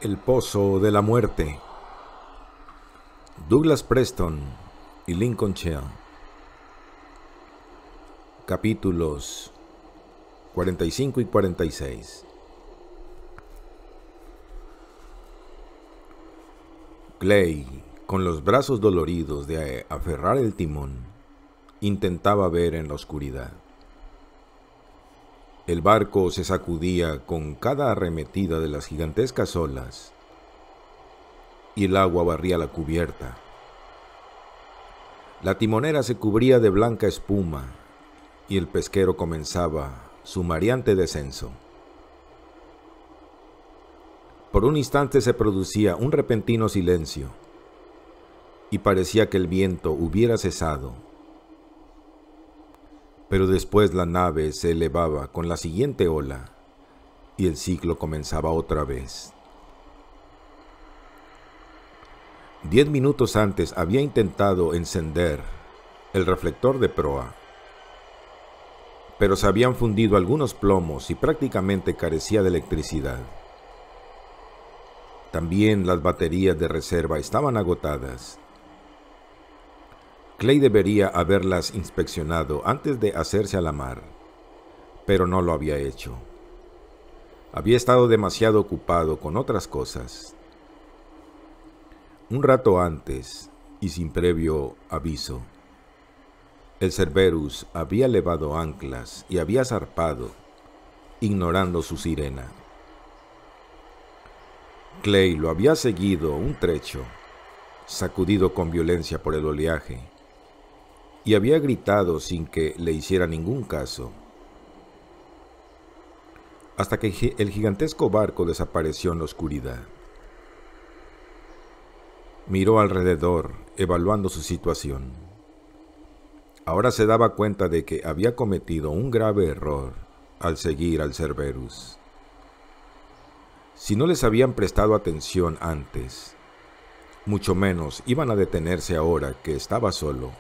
El Pozo de la Muerte. Douglas Preston y Lincoln Chell. Capítulos 45 y 46. Clay, con los brazos doloridos de aferrar el timón, intentaba ver en la oscuridad. El barco se sacudía con cada arremetida de las gigantescas olas y el agua barría la cubierta. La timonera se cubría de blanca espuma y el pesquero comenzaba su mareante descenso. Por un instante se producía un repentino silencio y parecía que el viento hubiera cesado. Pero después la nave se elevaba con la siguiente ola y el ciclo comenzaba otra vez. 10 minutos antes había intentado encender el reflector de proa, pero se habían fundido algunos plomos y prácticamente carecía de electricidad. También las baterías de reserva estaban agotadas. Clay debería haberlas inspeccionado antes de hacerse a la mar, pero no lo había hecho. Había estado demasiado ocupado con otras cosas. Un rato antes, y sin previo aviso, el Cerberus había levado anclas y había zarpado, ignorando su sirena. Clay lo había seguido un trecho, sacudido con violencia por el oleaje, y había gritado sin que le hiciera ningún caso, hasta que el gigantesco barco desapareció en la oscuridad. Miró alrededor, evaluando su situación. Ahora se daba cuenta de que había cometido un grave error al seguir al Cerberus. Si no les habían prestado atención antes, mucho menos iban a detenerse ahora que estaba solo.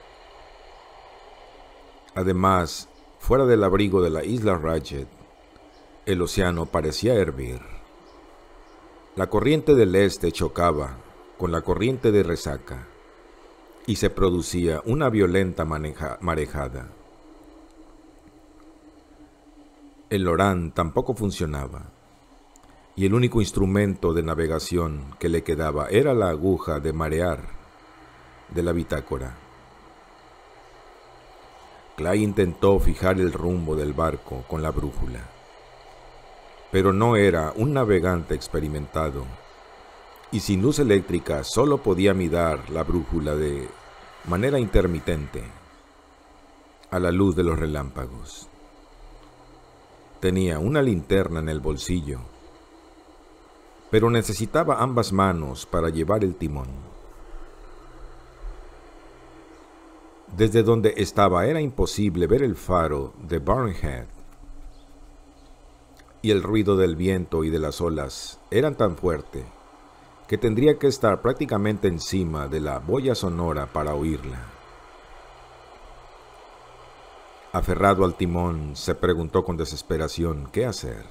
Además, fuera del abrigo de la isla Ratchet, el océano parecía hervir. La corriente del este chocaba con la corriente de resaca y se producía una violenta marejada. El Loran tampoco funcionaba, y el único instrumento de navegación que le quedaba era la aguja de marear de la bitácora. Clay intentó fijar el rumbo del barco con la brújula, pero no era un navegante experimentado, y sin luz eléctrica solo podía mirar la brújula de manera intermitente, a la luz de los relámpagos. Tenía una linterna en el bolsillo, pero necesitaba ambas manos para llevar el timón. Desde donde estaba era imposible ver el faro de Barnhead, y el ruido del viento y de las olas eran tan fuerte que tendría que estar prácticamente encima de la boya sonora para oírla. Aferrado al timón, se preguntó con desesperación qué hacer.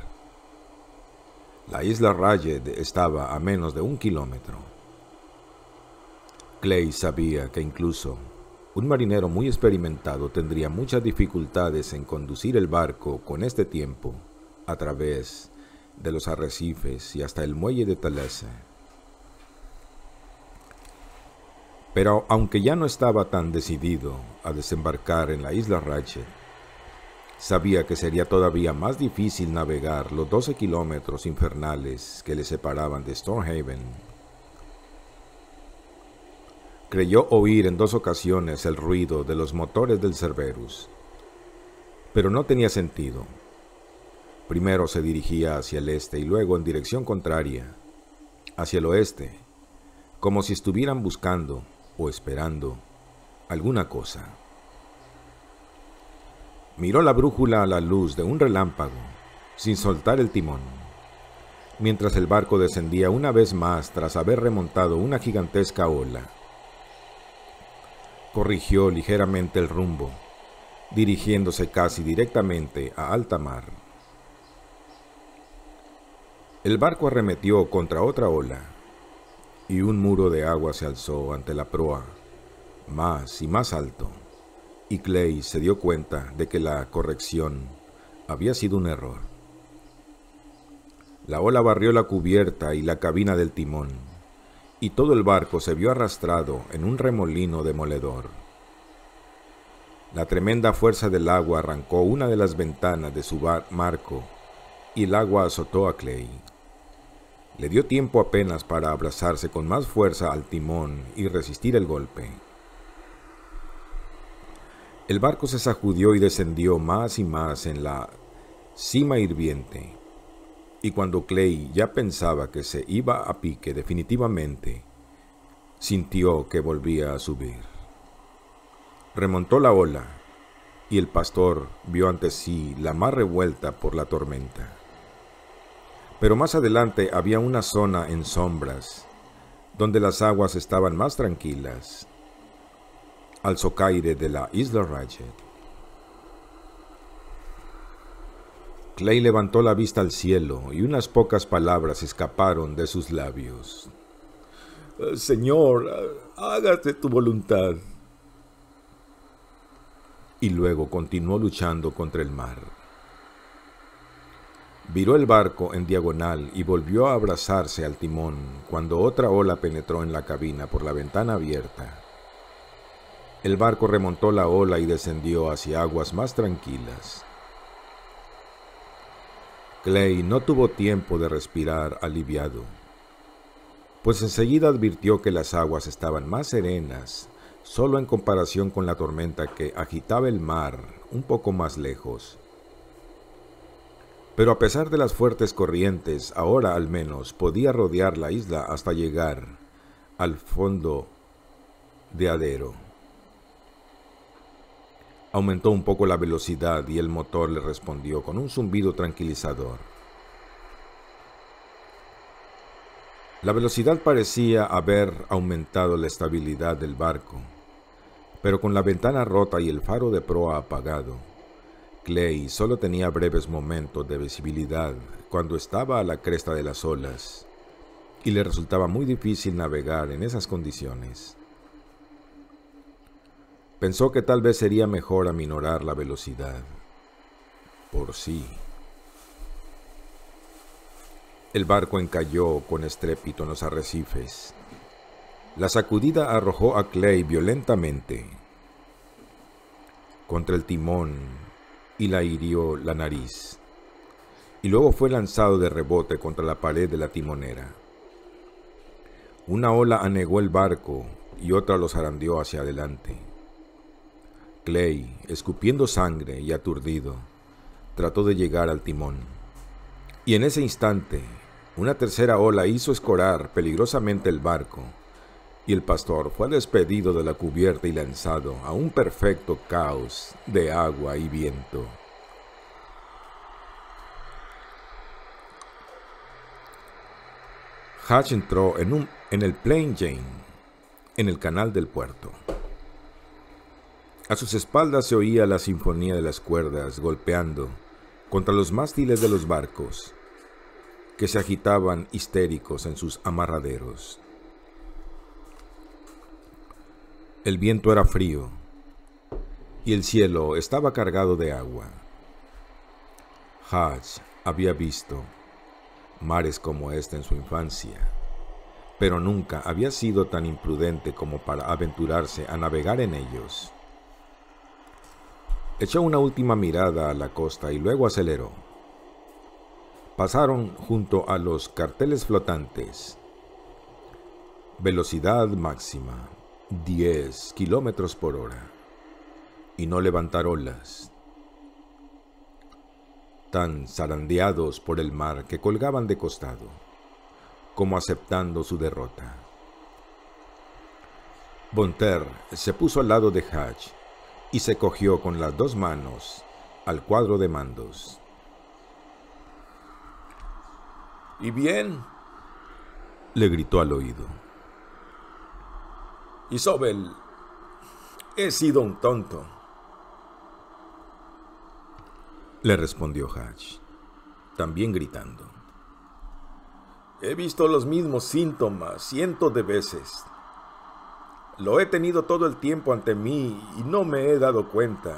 La isla Ratchet estaba a menos de 1 kilómetro. Clay sabía que incluso un marinero muy experimentado tendría muchas dificultades en conducir el barco con este tiempo a través de los arrecifes y hasta el muelle de Talese. Pero aunque ya no estaba tan decidido a desembarcar en la isla Ratchet, sabía que sería todavía más difícil navegar los 12 kilómetros infernales que le separaban de Stonehaven. Creyó oír en 2 ocasiones el ruido de los motores del Cerberus, pero no tenía sentido. Primero se dirigía hacia el este y luego en dirección contraria, hacia el oeste, como si estuvieran buscando o esperando alguna cosa. Miró la brújula a la luz de un relámpago, sin soltar el timón, mientras el barco descendía una vez más tras haber remontado una gigantesca ola. Corrigió ligeramente el rumbo, dirigiéndose casi directamente a alta mar. El barco arremetió contra otra ola, y un muro de agua se alzó ante la proa, más y más alto, y Clay se dio cuenta de que la corrección había sido un error. La ola barrió la cubierta y la cabina del timón, y todo el barco se vio arrastrado en un remolino demoledor. La tremenda fuerza del agua arrancó una de las ventanas de su marco, y el agua azotó a Clay. Le dio tiempo apenas para abrazarse con más fuerza al timón y resistir el golpe. El barco se sacudió y descendió más y más en la cima hirviente, y cuando Clay ya pensaba que se iba a pique definitivamente, sintió que volvía a subir. Remontó la ola, y el pastor vio ante sí la mar revuelta por la tormenta. Pero más adelante había una zona en sombras, donde las aguas estaban más tranquilas, al socaire de la isla Ratchet. Clay levantó la vista al cielo y unas pocas palabras escaparon de sus labios. «Señor, hágase tu voluntad». Y luego continuó luchando contra el mar. Viró el barco en diagonal y volvió a abrazarse al timón cuando otra ola penetró en la cabina por la ventana abierta. El barco remontó la ola y descendió hacia aguas más tranquilas. Clay no tuvo tiempo de respirar aliviado, pues enseguida advirtió que las aguas estaban más serenas, solo en comparación con la tormenta que agitaba el mar un poco más lejos. Pero a pesar de las fuertes corrientes, ahora al menos podía rodear la isla hasta llegar al fondo de Adero. Aumentó un poco la velocidad y el motor le respondió con un zumbido tranquilizador. La velocidad parecía haber aumentado la estabilidad del barco, pero con la ventana rota y el faro de proa apagado, Clay solo tenía breves momentos de visibilidad cuando estaba a la cresta de las olas, y le resultaba muy difícil navegar en esas condiciones. Pensó que tal vez sería mejor aminorar la velocidad. Por sí. El barco encalló con estrépito en los arrecifes. La sacudida arrojó a Clay violentamente contra el timón y la hirió la nariz, y luego fue lanzado de rebote contra la pared de la timonera. Una ola anegó el barco y otra lo zarandeó hacia adelante. Clay, escupiendo sangre y aturdido, trató de llegar al timón, y en ese instante una tercera ola hizo escorar peligrosamente el barco, y el pastor fue despedido de la cubierta y lanzado a un perfecto caos de agua y viento. Hatch entró en el Plain Jane, en el canal del puerto. A sus espaldas se oía la sinfonía de las cuerdas golpeando contra los mástiles de los barcos, que se agitaban histéricos en sus amarraderos. El viento era frío y el cielo estaba cargado de agua. Hatch había visto mares como este en su infancia, pero nunca había sido tan imprudente como para aventurarse a navegar en ellos. Echó una última mirada a la costa y luego aceleró. Pasaron junto a los carteles flotantes. Velocidad máxima, 10 kilómetros por hora. Y no levantar olas. Tan zarandeados por el mar que colgaban de costado, como aceptando su derrota. Von Terr se puso al lado de Hatch y se cogió con las dos manos al cuadro de mandos. «¿Y bien?», le gritó al oído. «Isobel, he sido un tonto», le respondió Hatch, también gritando. He visto los mismos síntomas cientos de veces. Lo he tenido todo el tiempo ante mí y no me he dado cuenta.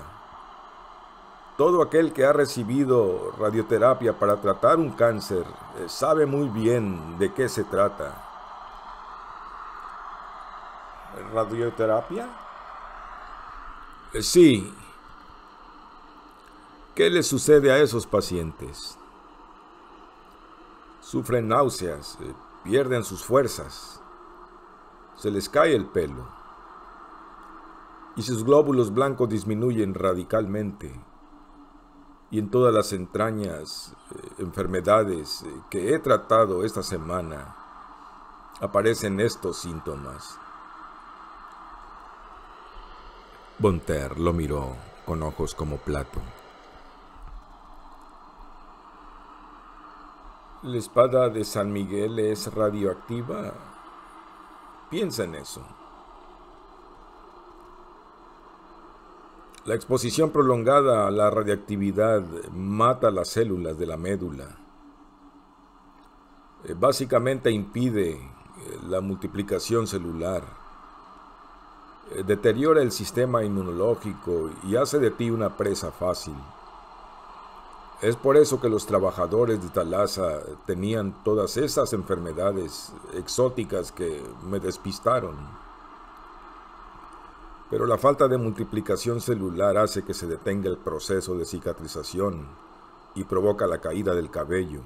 Todo aquel que ha recibido radioterapia para tratar un cáncer sabe muy bien de qué se trata. ¿Radioterapia? Sí. ¿Qué le sucede a esos pacientes? Sufren náuseas, pierden sus fuerzas, se les cae el pelo y sus glóbulos blancos disminuyen radicalmente. Y en todas las entrañas, enfermedades que he tratado esta semana, aparecen estos síntomas. Von Terr lo miró con ojos como plato. ¿La espada de San Miguel es radioactiva? Piensa en eso. La exposición prolongada a la radiactividad mata las células de la médula. Básicamente impide la multiplicación celular. Deteriora el sistema inmunológico y hace de ti una presa fácil. Es por eso que los trabajadores de Thalassa tenían todas esas enfermedades exóticas que me despistaron. Pero la falta de multiplicación celular hace que se detenga el proceso de cicatrización y provoca la caída del cabello.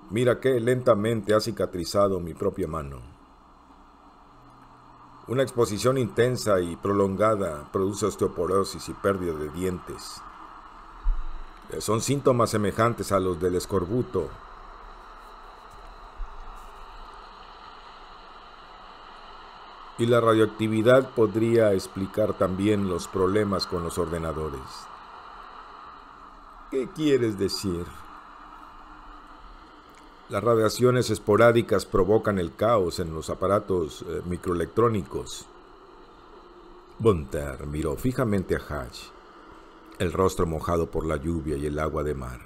Mira qué lentamente ha cicatrizado mi propia mano. Una exposición intensa y prolongada produce osteoporosis y pérdida de dientes. Son síntomas semejantes a los del escorbuto. Y la radioactividad podría explicar también los problemas con los ordenadores. ¿Qué quieres decir? Las radiaciones esporádicas provocan el caos en los aparatos microelectrónicos. Von Terr miró fijamente a Hatch, el rostro mojado por la lluvia y el agua de mar.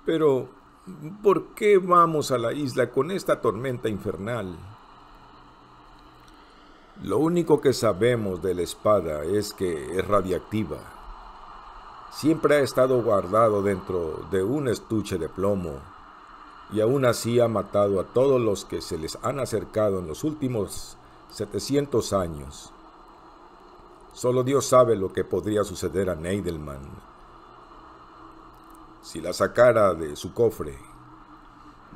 Pero, ¿por qué vamos a la isla con esta tormenta infernal? Lo único que sabemos de la espada es que es radiactiva. Siempre ha estado guardado dentro de un estuche de plomo y aún así ha matado a todos los que se les han acercado en los últimos 700 años. Solo Dios sabe lo que podría suceder a Neidelman si la sacara de su cofre.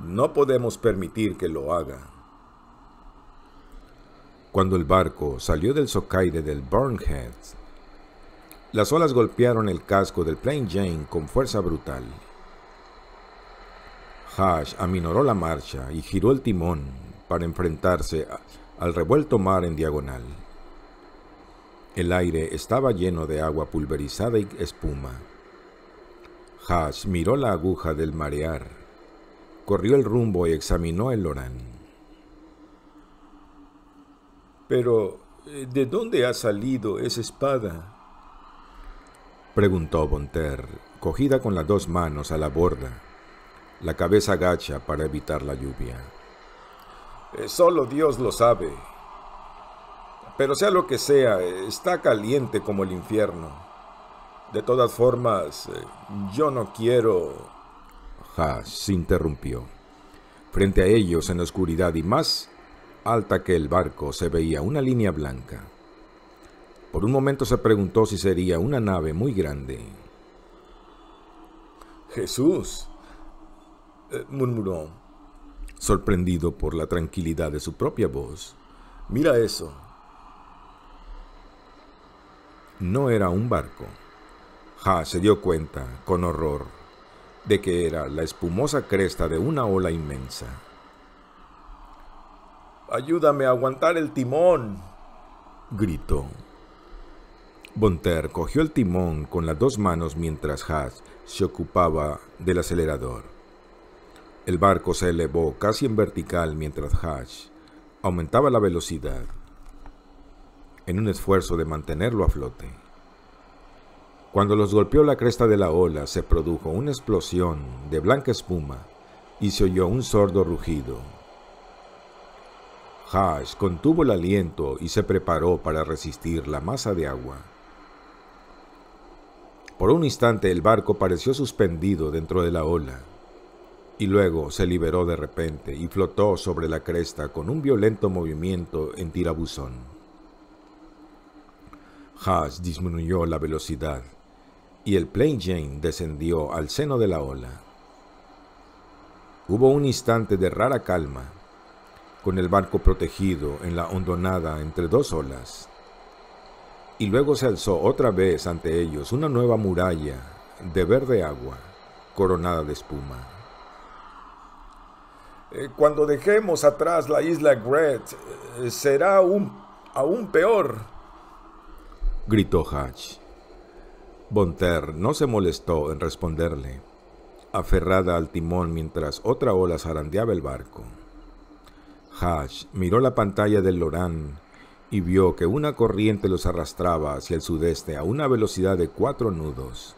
No podemos permitir que lo haga. Cuando el barco salió del socaire del Burnhead, las olas golpearon el casco del Plain Jane con fuerza brutal. Hatch aminoró la marcha y giró el timón para enfrentarse al revuelto mar en diagonal. El aire estaba lleno de agua pulverizada y espuma. Hatch miró la aguja del marear, corrió el rumbo y examinó el Loran. «Pero, ¿de dónde ha salido esa espada?», preguntó Von Terr, cogida con las dos manos a la borda, la cabeza gacha para evitar la lluvia. «Solo Dios lo sabe. Pero sea lo que sea, está caliente como el infierno. De todas formas, yo no quiero...» Hatch se interrumpió. Frente a ellos, en la oscuridad y más alta que el barco, se veía una línea blanca. Por un momento se preguntó si sería una nave muy grande. «Jesús», murmuró, sorprendido por la tranquilidad de su propia voz. «Mira eso». No era un barco. Hatch se dio cuenta, con horror, de que era la espumosa cresta de una ola inmensa. «¡Ayúdame a aguantar el timón!», gritó. Von Terr cogió el timón con las dos manos mientras Hatch se ocupaba del acelerador. El barco se elevó casi en vertical mientras Hatch aumentaba la velocidad, en un esfuerzo de mantenerlo a flote. Cuando los golpeó la cresta de la ola, se produjo una explosión de blanca espuma y se oyó un sordo rugido. Hatch contuvo el aliento y se preparó para resistir la masa de agua. Por un instante el barco pareció suspendido dentro de la ola, y luego se liberó de repente y flotó sobre la cresta con un violento movimiento en tirabuzón. Hatch disminuyó la velocidad, y el Plain Jane descendió al seno de la ola. Hubo un instante de rara calma, con el barco protegido en la hondonada entre dos olas, y luego se alzó otra vez ante ellos una nueva muralla de verde agua, coronada de espuma. Cuando dejemos atrás la isla Gret, será aún peor, gritó Hatch. Von Terr no se molestó en responderle, aferrada al timón mientras otra ola zarandeaba el barco. Hatch miró la pantalla del Loran y vio que una corriente los arrastraba hacia el sudeste a una velocidad de 4 nudos.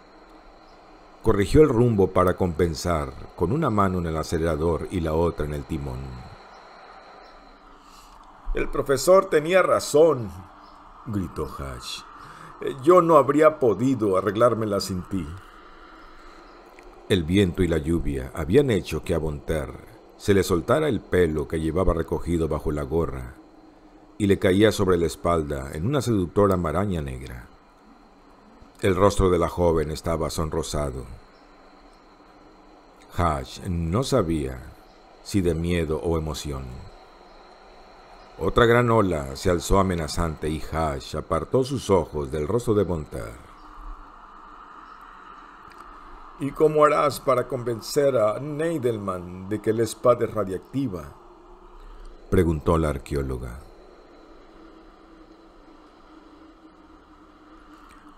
Corrigió el rumbo para compensar, con una mano en el acelerador y la otra en el timón. El profesor tenía razón, gritó Hatch. Yo no habría podido arreglármela sin ti. El viento y la lluvia habían hecho que a Von Terr se le soltara el pelo que llevaba recogido bajo la gorra y le caía sobre la espalda en una seductora maraña negra. El rostro de la joven estaba sonrosado. Hatch no sabía si de miedo o emoción. Otra gran ola se alzó amenazante y Hatch apartó sus ojos del rostro de Von Terr. ¿Y cómo harás para convencer a Neidelman de que la espada es radiactiva?, preguntó la arqueóloga.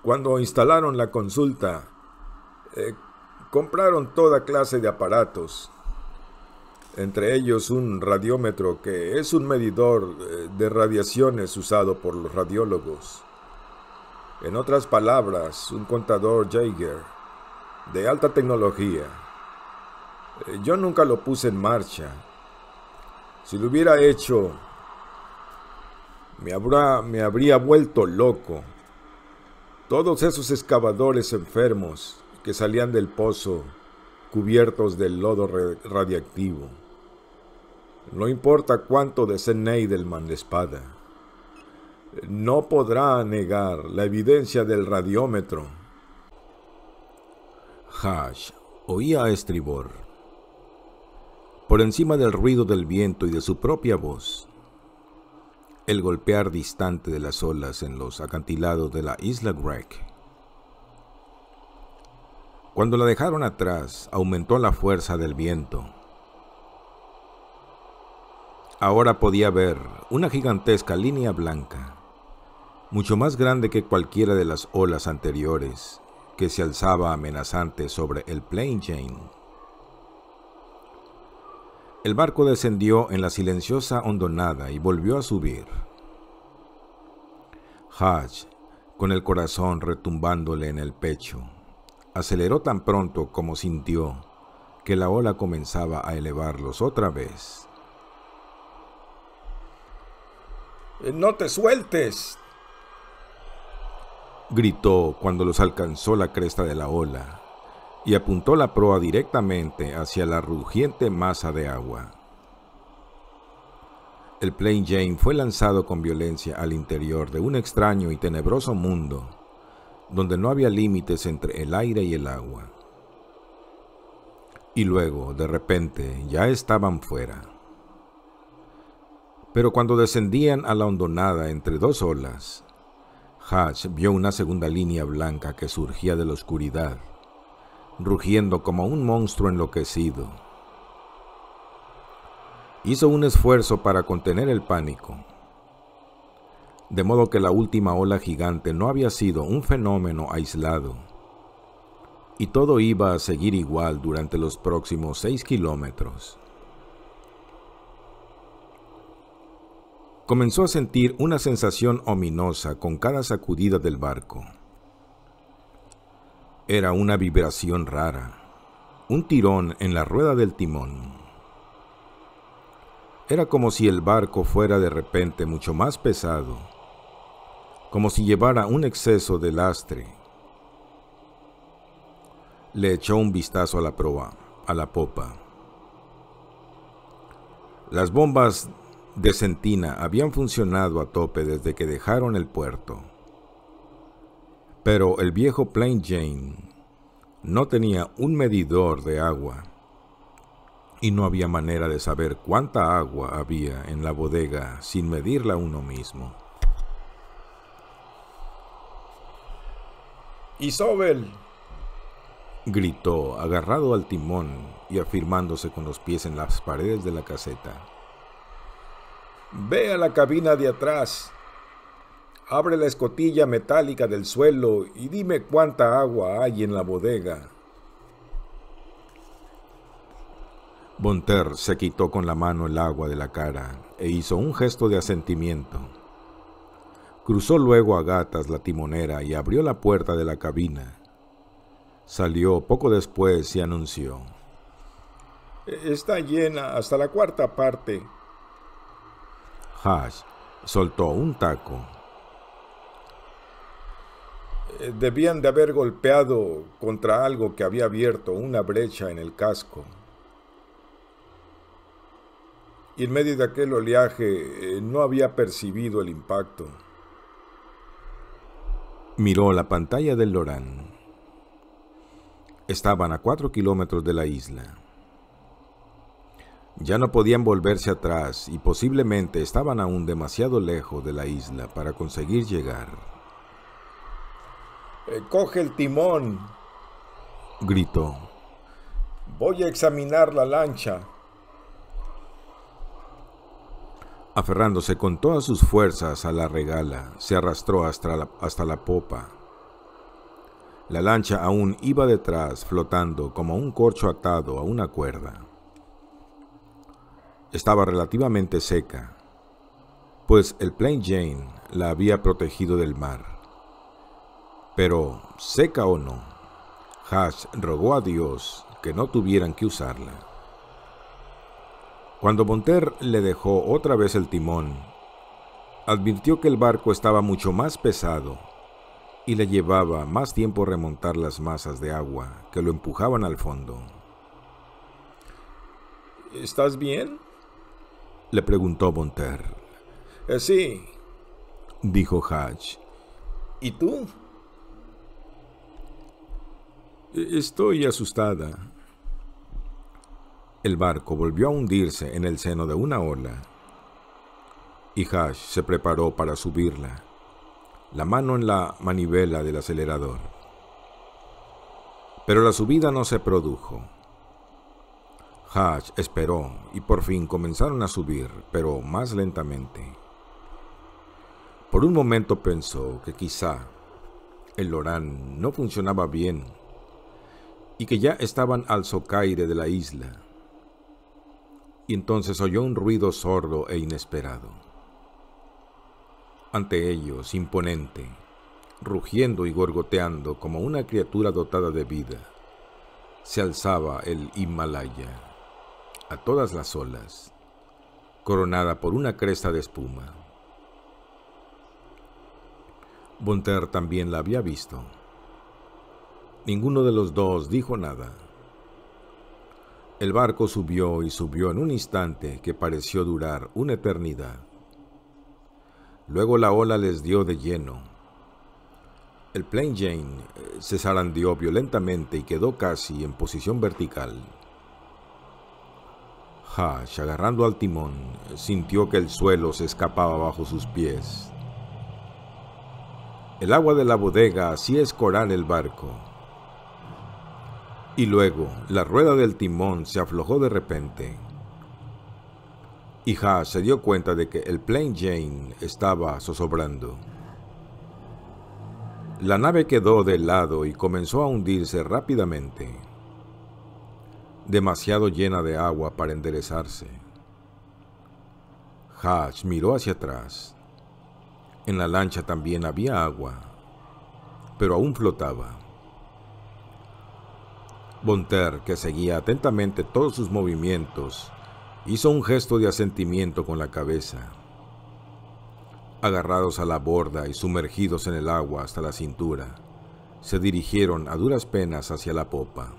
Cuando instalaron la consulta, compraron toda clase de aparatos, entre ellos un radiómetro que es un medidor de radiaciones usado por los radiólogos. En otras palabras, un contador Geiger de alta tecnología. Yo nunca lo puse en marcha. Si lo hubiera hecho, me habría vuelto loco. Todos esos excavadores enfermos que salían del pozo cubiertos del lodo radiactivo. No importa cuánto desee Neidelman la espada, no podrá negar la evidencia del radiómetro. Hatch oía a estribor, por encima del ruido del viento y de su propia voz, el golpear distante de las olas en los acantilados de la isla Gret. Cuando la dejaron atrás, aumentó la fuerza del viento. Ahora podía ver una gigantesca línea blanca, mucho más grande que cualquiera de las olas anteriores, que se alzaba amenazante sobre el Plain Jane. El barco descendió en la silenciosa hondonada y volvió a subir. Hatch, con el corazón retumbándole en el pecho, aceleró tan pronto como sintió que la ola comenzaba a elevarlos otra vez. ¡No te sueltes!, gritó cuando los alcanzó la cresta de la ola y apuntó la proa directamente hacia la rugiente masa de agua. El Plain Jane fue lanzado con violencia al interior de un extraño y tenebroso mundo donde no había límites entre el aire y el agua. Y luego, de repente, ya estaban fuera. Pero cuando descendían a la hondonada entre dos olas, Hatch vio una segunda línea blanca que surgía de la oscuridad, rugiendo como un monstruo enloquecido. Hizo un esfuerzo para contener el pánico, de modo que la última ola gigante no había sido un fenómeno aislado, y todo iba a seguir igual durante los próximos 6 kilómetros. Comenzó a sentir una sensación ominosa con cada sacudida del barco. Era una vibración rara, un tirón en la rueda del timón. Era como si el barco fuera de repente mucho más pesado, como si llevara un exceso de lastre. Le echó un vistazo a la proa, a la popa. Las bombas de sentina habían funcionado a tope desde que dejaron el puerto. Pero el viejo Plain Jane no tenía un medidor de agua y no había manera de saber cuánta agua había en la bodega sin medirla uno mismo. ¡Isobel!, gritó, agarrado al timón y afirmándose con los pies en las paredes de la caseta. Ve a la cabina de atrás. Abre la escotilla metálica del suelo y dime cuánta agua hay en la bodega. Von Terr se quitó con la mano el agua de la cara e hizo un gesto de asentimiento. Cruzó luego a gatas la timonera y abrió la puerta de la cabina. Salió poco después y anunció: Está llena hasta la cuarta parte. Hatch soltó un taco. Debían de haber golpeado contra algo que había abierto una brecha en el casco. Y en medio de aquel oleaje no había percibido el impacto. Miró la pantalla del Loran. Estaban a 4 kilómetros de la isla. Ya no podían volverse atrás y posiblemente estaban aún demasiado lejos de la isla para conseguir llegar. «Coge el timón», gritó. «Voy a examinar la lancha». Aferrándose con todas sus fuerzas a la regala, se arrastró hasta la popa. La lancha aún iba detrás, flotando como un corcho atado a una cuerda. Estaba relativamente seca, pues el Plain Jane la había protegido del mar. Pero, seca o no, Hatch rogó a Dios que no tuvieran que usarla. Cuando Von Terr le dejó otra vez el timón, advirtió que el barco estaba mucho más pesado y le llevaba más tiempo remontar las masas de agua que lo empujaban al fondo. «¿Estás bien?», le preguntó Von Terr. «Sí», dijo Hatch. «¿Y tú?». «Estoy asustada». El barco volvió a hundirse en el seno de una ola y Hatch se preparó para subirla, la mano en la manivela del acelerador. Pero la subida no se produjo. Hatch esperó y por fin comenzaron a subir, pero más lentamente. Por un momento pensó que quizá el Loran no funcionaba bien y que ya estaban al socaire de la isla. Y entonces oyó un ruido sordo e inesperado. Ante ellos, imponente, rugiendo y gorgoteando como una criatura dotada de vida, se alzaba el Himalaya, a todas las olas, coronada por una cresta de espuma. Von Terr también la había visto. Ninguno de los dos dijo nada. El barco subió y subió en un instante que pareció durar una eternidad. Luego la ola les dio de lleno. El Plain Jane se zarandeó violentamente y quedó casi en posición vertical. Hatch, agarrando al timón, sintió que el suelo se escapaba bajo sus pies. El agua de la bodega hacía escorar el barco. Y luego la rueda del timón se aflojó de repente. Y Hatch se dio cuenta de que el Plain Jane estaba zozobrando. La nave quedó de lado y comenzó a hundirse rápidamente, demasiado llena de agua para enderezarse. Hatch miró hacia atrás. En la lancha también había agua, pero aún flotaba. Bonter, que seguía atentamente todos sus movimientos, hizo un gesto de asentimiento con la cabeza. Agarrados a la borda y sumergidos en el agua hasta la cintura, se dirigieron a duras penas hacia la popa.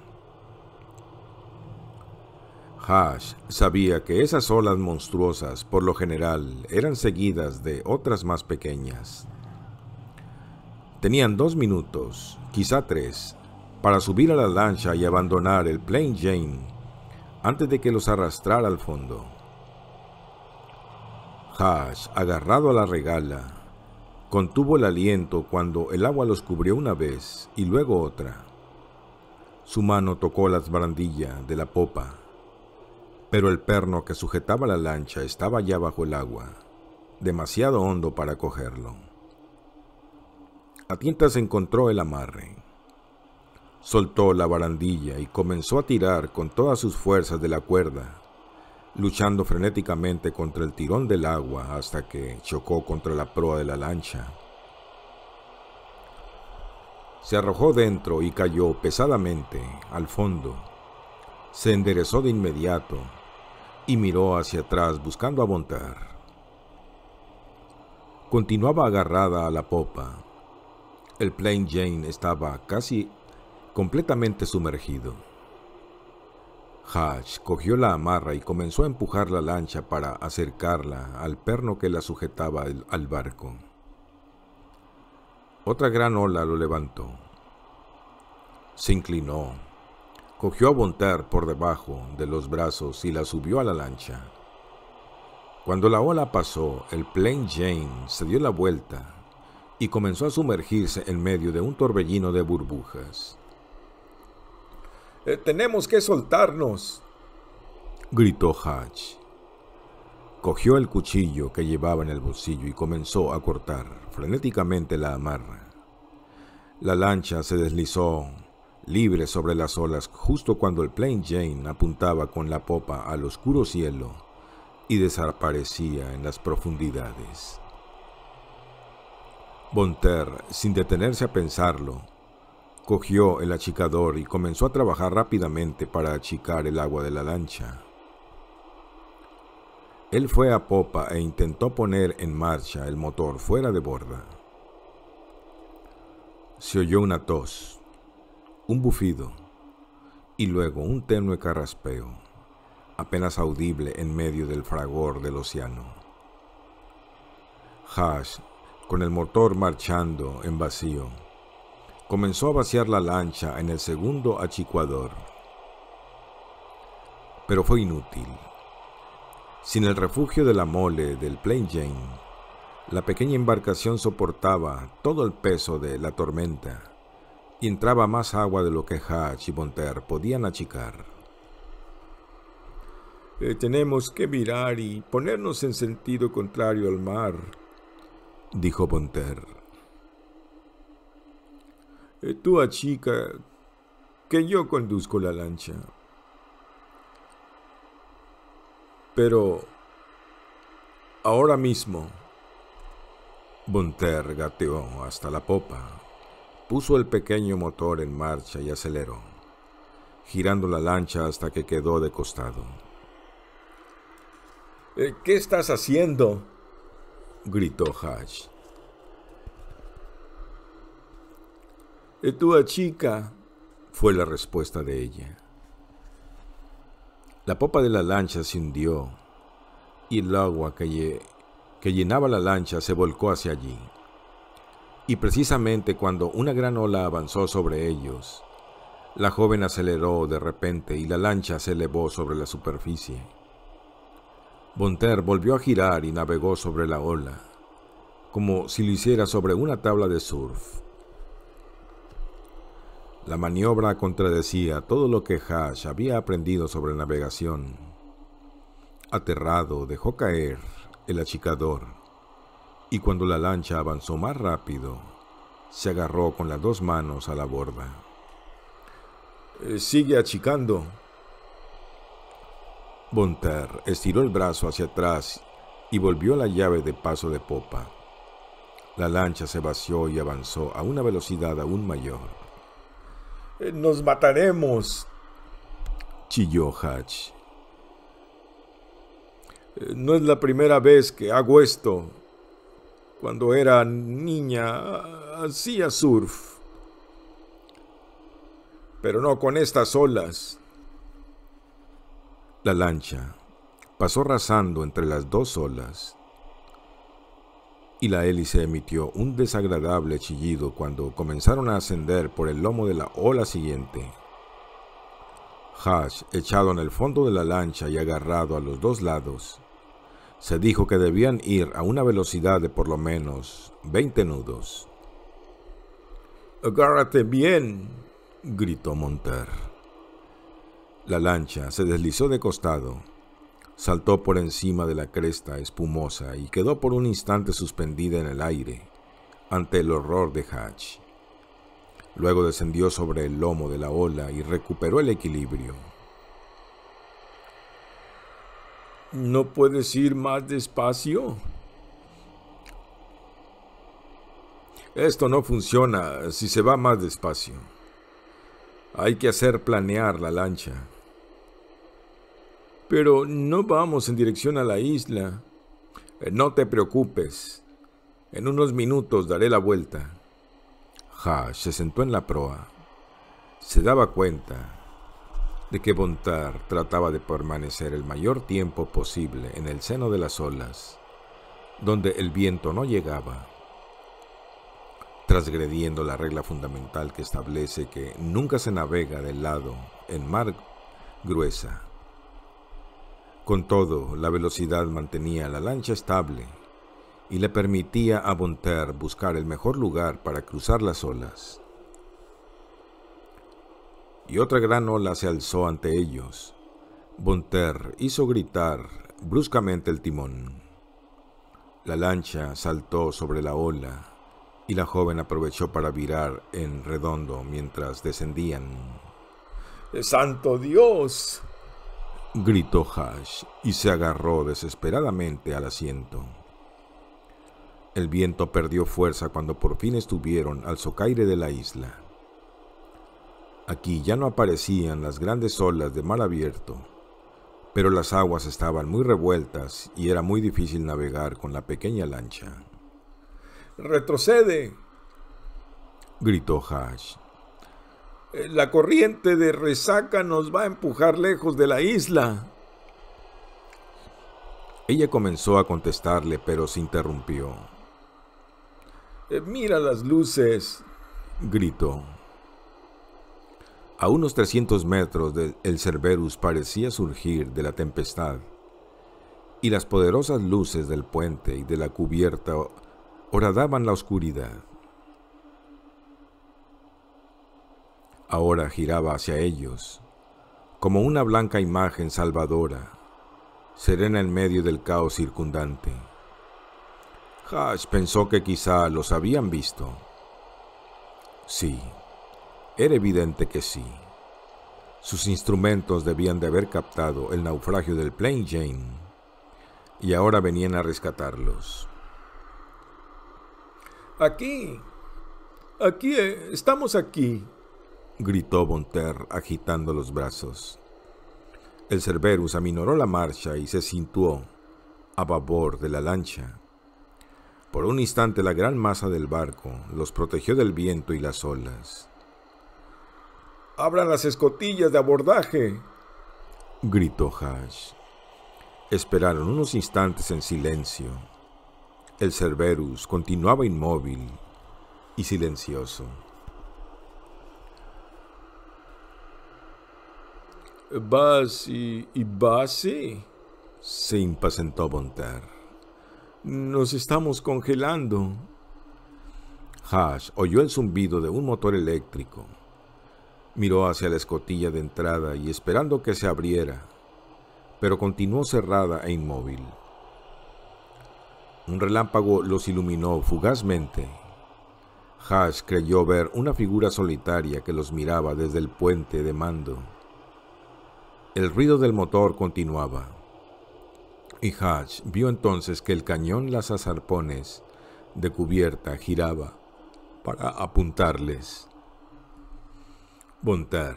Hatch sabía que esas olas monstruosas, por lo general, eran seguidas de otras más pequeñas. Tenían 2 minutos, quizá 3, para subir a la lancha y abandonar el Plain Jane antes de que los arrastrara al fondo. Hatch, agarrado a la regala, contuvo el aliento cuando el agua los cubrió una vez y luego otra. Su mano tocó las barandillas de la popa, pero el perno que sujetaba la lancha estaba ya bajo el agua, demasiado hondo para cogerlo. A tientas encontró el amarre. Soltó la barandilla y comenzó a tirar con todas sus fuerzas de la cuerda, luchando frenéticamente contra el tirón del agua hasta que chocó contra la proa de la lancha. Se arrojó dentro y cayó pesadamente al fondo. Se enderezó de inmediato y miró hacia atrás buscando a Bonter. Continuaba agarrada a la popa. El Plain Jane estaba casi completamente sumergido. Hatch cogió la amarra y comenzó a empujar la lancha para acercarla al perno que la sujetaba al barco. Otra gran ola lo levantó. Se inclinó, cogió a Bonter por debajo de los brazos y la subió a la lancha. Cuando la ola pasó, el Plain Jane se dio la vuelta y comenzó a sumergirse en medio de un torbellino de burbujas. «Tenemos que soltarnos», gritó Hatch. Cogió el cuchillo que llevaba en el bolsillo y comenzó a cortar frenéticamente la amarra. La lancha se deslizó libre sobre las olas justo cuando el Plain Jane apuntaba con la popa al oscuro cielo y desaparecía en las profundidades. Bonter, sin detenerse a pensarlo, cogió el achicador y comenzó a trabajar rápidamente para achicar el agua de la lancha. Él fue a popa e intentó poner en marcha el motor fuera de borda. Se oyó una tos, un bufido y luego un tenue carraspeo, apenas audible en medio del fragor del océano. Hatch, con el motor marchando en vacío, comenzó a vaciar la lancha en el segundo achicuador. Pero fue inútil. Sin el refugio de la mole del Plain Jane, la pequeña embarcación soportaba todo el peso de la tormenta y entraba más agua de lo que Hatch y Bonter podían achicar. «Tenemos que virar y ponernos en sentido contrario al mar», dijo Bonter. «Tú achica, que yo conduzco la lancha». «Pero ahora mismo». Bonter gateó hasta la popa, puso el pequeño motor en marcha y aceleró, girando la lancha hasta que quedó de costado. «¿Qué estás haciendo?», gritó Hatch. «Tú achica», fue la respuesta de ella. La popa de la lancha se hundió y el agua que llenaba la lancha se volcó hacia allí. Y precisamente cuando una gran ola avanzó sobre ellos, la joven aceleró de repente y la lancha se elevó sobre la superficie. Bonter volvió a girar y navegó sobre la ola, como si lo hiciera sobre una tabla de surf. La maniobra contradecía todo lo que Hatch había aprendido sobre navegación. Aterrado, dejó caer el achicador, y cuando la lancha avanzó más rápido, se agarró con las 2 manos a la borda. «Sigue achicando». Bonter estiró el brazo hacia atrás y volvió la llave de paso de popa. La lancha se vació y avanzó a una velocidad aún mayor. Nos mataremos, chilló Hatch. No es la primera vez que hago esto. Cuando era niña, hacía surf. Pero no con estas olas. La lancha pasó rasando entre las dos olas y la hélice emitió un desagradable chillido cuando comenzaron a ascender por el lomo de la ola siguiente. Hatch, echado en el fondo de la lancha y agarrado a los dos lados, se dijo que debían ir a una velocidad de por lo menos 20 nudos. «Agárrate bien», gritó Monter. La lancha se deslizó de costado, saltó por encima de la cresta espumosa y quedó por un instante suspendida en el aire ante el horror de Hatch. Luego descendió sobre el lomo de la ola y recuperó el equilibrio. ¿No puedes ir más despacio? Esto no funciona si se va más despacio. Hay que hacer planear la lancha. Pero no vamos en dirección a la isla. No te preocupes. En unos minutos daré la vuelta. Hatch se sentó en la proa. Se daba cuenta de que Monter trataba de permanecer el mayor tiempo posible en el seno de las olas, donde el viento no llegaba, transgrediendo la regla fundamental que establece que nunca se navega del lado en mar gruesa. Con todo, la velocidad mantenía la lancha estable y le permitía a Monter buscar el mejor lugar para cruzar las olas. Y otra gran ola se alzó ante ellos. Monter hizo gritar bruscamente el timón. La lancha saltó sobre la ola y la joven aprovechó para virar en redondo mientras descendían. ¡Santo Dios!, gritó Hatch y se agarró desesperadamente al asiento. El viento perdió fuerza cuando por fin estuvieron al socaire de la isla. Aquí ya no aparecían las grandes olas de mar abierto, pero las aguas estaban muy revueltas y era muy difícil navegar con la pequeña lancha. ¡Retrocede!, gritó Hatch. La corriente de resaca nos va a empujar lejos de la isla. Ella comenzó a contestarle, pero se interrumpió. Mira las luces, gritó. A unos 300 metros el Cerberus parecía surgir de la tempestad, y las poderosas luces del puente y de la cubierta horadaban la oscuridad. Ahora giraba hacia ellos, como una blanca imagen salvadora, serena en medio del caos circundante. Hatch pensó que quizá los habían visto. Sí, era evidente que sí. Sus instrumentos debían de haber captado el naufragio del Plain Jane, y ahora venían a rescatarlos. ¡Aquí! ¡Estamos aquí!, gritó Monter agitando los brazos. El Cerberus aminoró la marcha y se situó a babor de la lancha. Por un instante la gran masa del barco los protegió del viento y las olas. ¡Abran las escotillas de abordaje!, gritó Hatch. Esperaron unos instantes en silencio. El Cerberus continuaba inmóvil y silencioso. ¿Vas y base?, se impacientó Monter. Nos estamos congelando. Hatch oyó el zumbido de un motor eléctrico. Miró hacia la escotilla de entrada y esperando que se abriera, pero continuó cerrada e inmóvil. Un relámpago los iluminó fugazmente. Hatch creyó ver una figura solitaria que los miraba desde el puente de mando. El ruido del motor continuaba, y Hatch vio entonces que el cañón lanzarpones de cubierta giraba para apuntarles. Von Ter,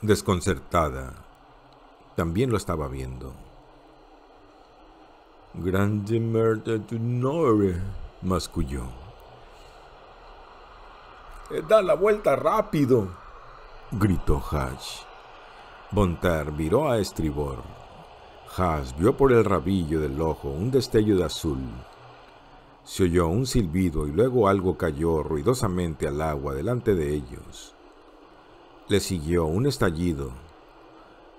desconcertada, también lo estaba viendo. «Grande merda du Nord», masculló. «Da la vuelta rápido», gritó Hatch. Von Ter viró a estribor. Hatch vio por el rabillo del ojo un destello de azul. Se oyó un silbido y luego algo cayó ruidosamente al agua delante de ellos. Le siguió un estallido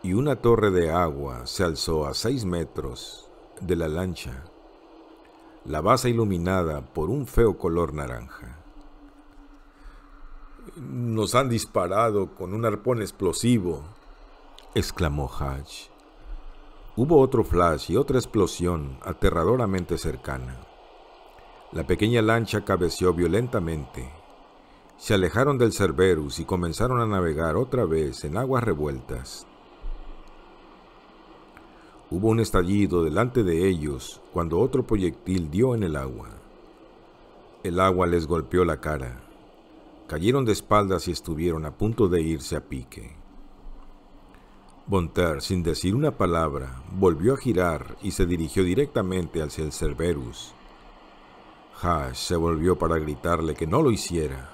y una torre de agua se alzó a 6 metros de la lancha, la base iluminada por un feo color naranja. «Nos han disparado con un arpón explosivo», exclamó Hatch. Hubo otro flash y otra explosión aterradoramente cercana. La pequeña lancha cabeceó violentamente. Se alejaron del Cerberus y comenzaron a navegar otra vez en aguas revueltas. Hubo un estallido delante de ellos cuando otro proyectil dio en el agua. El agua les golpeó la cara. Cayeron de espaldas y estuvieron a punto de irse a pique. Von Ter, sin decir una palabra, volvió a girar y se dirigió directamente hacia el Cerberus. Hatch se volvió para gritarle que no lo hiciera,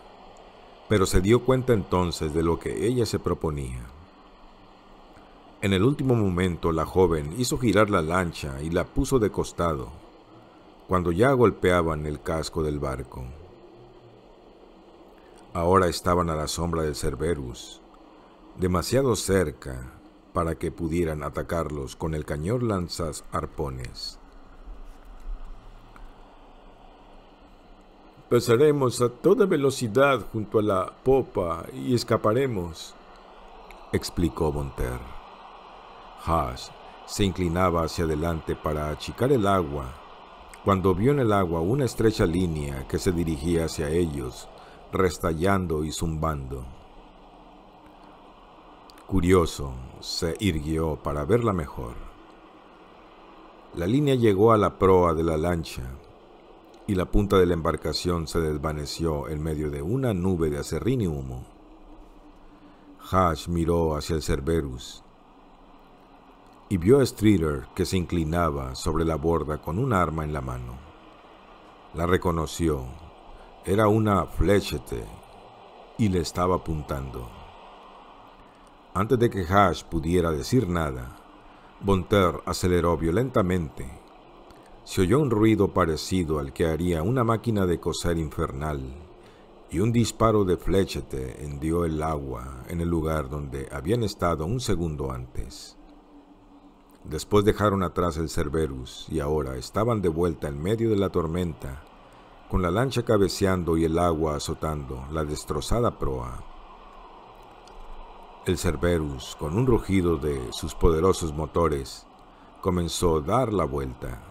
pero se dio cuenta entonces de lo que ella se proponía. En el último momento la joven hizo girar la lancha y la puso de costado, cuando ya golpeaban el casco del barco. Ahora estaban a la sombra del Cerberus, demasiado cerca para que pudieran atacarlos con el cañón lanzas arpones. «Pasaremos a toda velocidad junto a la popa y escaparemos», explicó Von Ter. Hatch se inclinaba hacia adelante para achicar el agua, cuando vio en el agua una estrecha línea que se dirigía hacia ellos, restallando y zumbando. Curioso, se irguió para verla mejor. La línea llegó a la proa de la lancha y la punta de la embarcación se desvaneció en medio de una nube de aserrín y humo. Hatch miró hacia el Cerberus y vio a Streeter que se inclinaba sobre la borda con un arma en la mano. La reconoció. Era una flechette y le estaba apuntando. Antes de que Hatch pudiera decir nada, Von Ter aceleró violentamente. Se oyó un ruido parecido al que haría una máquina de coser infernal, y un disparo de flechette hendió el agua en el lugar donde habían estado un segundo antes. Después dejaron atrás el Cerberus y ahora estaban de vuelta en medio de la tormenta, con la lancha cabeceando y el agua azotando la destrozada proa. El Cerberus, con un rugido de sus poderosos motores, comenzó a dar la vuelta.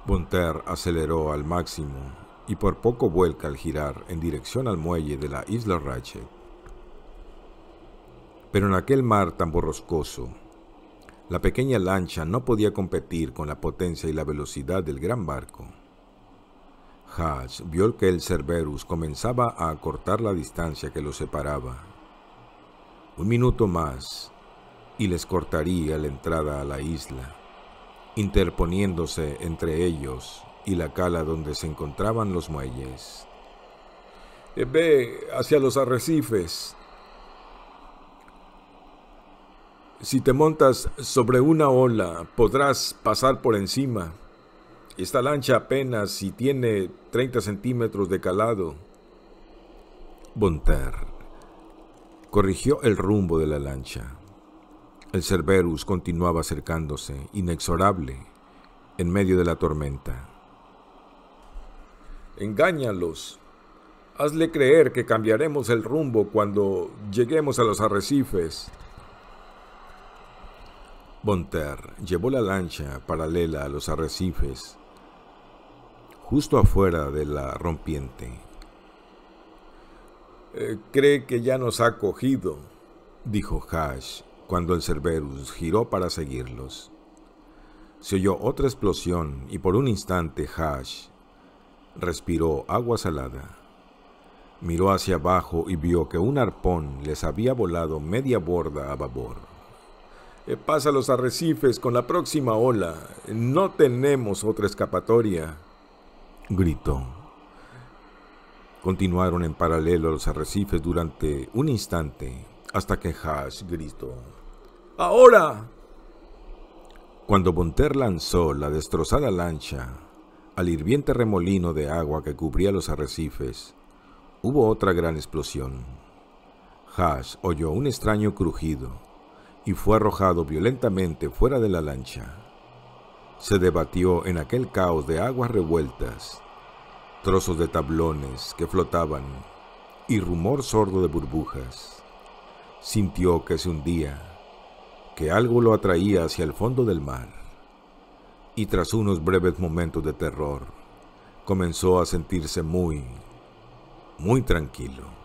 Von Ter aceleró al máximo y por poco vuelca al girar en dirección al muelle de la isla Ratchet. Pero en aquel mar tan borrascoso, la pequeña lancha no podía competir con la potencia y la velocidad del gran barco. Hatch vio que el Cerberus comenzaba a acortar la distancia que los separaba. Un minuto más y les cortaría la entrada a la isla, interponiéndose entre ellos y la cala donde se encontraban los muelles. «Ve hacia los arrecifes. Si te montas sobre una ola, podrás pasar por encima. Esta lancha apenas si tiene 30 centímetros de calado». Von Ter corrigió el rumbo de la lancha. El Cerberus continuaba acercándose, inexorable, en medio de la tormenta. «Engáñalos. Hazle creer que cambiaremos el rumbo cuando lleguemos a los arrecifes». Von Ter llevó la lancha paralela a los arrecifes, justo afuera de la rompiente. «Cree que ya nos ha cogido», dijo Hatch cuando el Cerberus giró para seguirlos. Se oyó otra explosión y por un instante Hatch respiró agua salada. Miró hacia abajo y vio que un arpón les había volado media borda a babor. Pasa los arrecifes con la próxima ola. No tenemos otra escapatoria, gritó. Continuaron en paralelo los arrecifes durante un instante, hasta que Hash gritó: ¡ahora! Cuando Bonter lanzó la destrozada lancha al hirviente remolino de agua que cubría los arrecifes, hubo otra gran explosión. Hash oyó un extraño crujido y fue arrojado violentamente fuera de la lancha. Se debatió en aquel caos de aguas revueltas, trozos de tablones que flotaban y rumor sordo de burbujas. Sintió que se hundía, que algo lo atraía hacia el fondo del mar, y tras unos breves momentos de terror, comenzó a sentirse muy tranquilo.